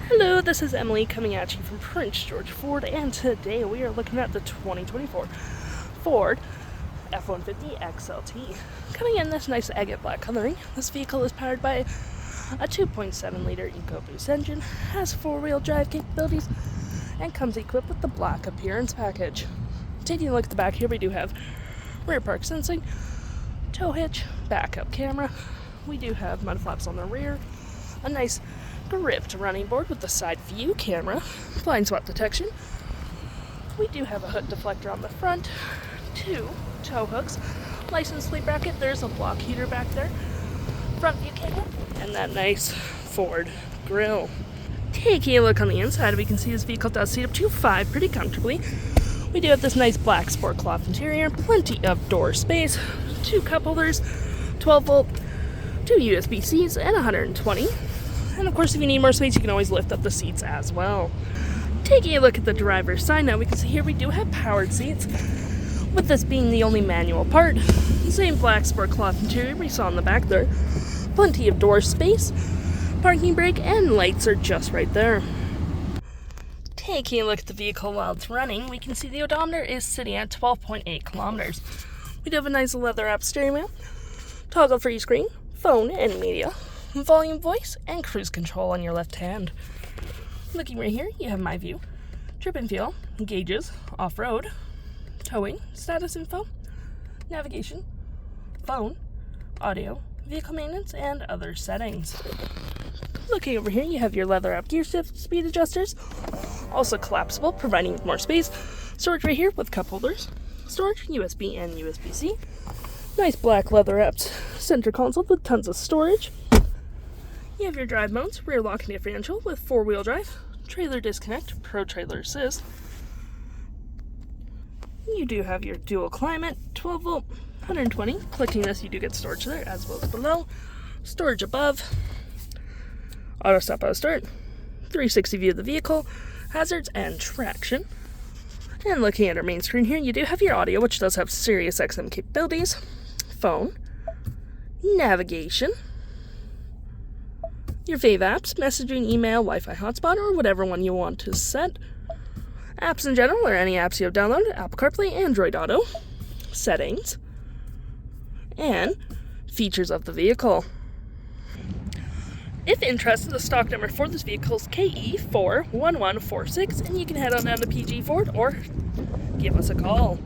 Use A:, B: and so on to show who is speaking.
A: Hello, this is Emily coming at you from Prince George Ford, and today we are looking at the 2024 Ford F-150 XLT. Coming in this nice agate black coloring, this vehicle is powered by a 2.7 liter EcoBoost engine, has four-wheel drive capabilities, and comes equipped with the black appearance package. Taking a look at the back here, we do have rear park sensing, tow hitch, backup camera. We do have mud flaps on the rear, a nice gripped running board with the side view camera, blind spot detection. We do have a hood deflector on the front, two tow hooks, license plate bracket. There's a block heater back there, front view camera, and that nice Ford grille. Taking a look on the inside, we can see this vehicle does seat up to 5 pretty comfortably. We do have this nice black sport cloth interior, plenty of door space, 2 cup holders, 12 volt, 2 USB-Cs, and 120. And of course, if you need more space, you can always lift up the seats as well. Taking a look at the driver's side now, we can see here we do have powered seats, with this being the only manual part. Same black sport cloth interior we saw in the back there. Plenty of door space, parking brake, and lights are just right there. Taking a look at the vehicle while it's running, we can see the odometer is sitting at 12.8 kilometers. We do have a nice leather-wrapped steering wheel, toggle free screen, phone and media, volume, voice, and cruise control on your left hand. Looking right here, you have my view, trip and fuel, gauges, off-road, towing, status info, navigation, phone, audio, vehicle maintenance, and other settings. Looking over here, you have your leather-wrapped gear shift speed adjusters, also collapsible, providing more space. Storage right here with cup holders, storage, USB and USB-C. Nice black leather-wrapped center console with tons of storage. You have your drive modes, rear lock and differential with four-wheel drive, trailer disconnect, pro trailer assist. You do have your dual climate, 12 volt, 120. Clicking this, you do get storage there as well as below. Storage above, auto stop, auto start, 360 view of the vehicle, hazards and traction. And looking at our main screen here, you do have your audio, which does have Sirius XM capabilities, phone, navigation, your fave apps, messaging, email, Wi-Fi hotspot, or whatever one you want to set. Apps in general, or any apps you have downloaded, Apple CarPlay, Android Auto, settings, and features of the vehicle. If interested, the stock number for this vehicle is KE41146, and you can head on down to PG Ford or give us a call.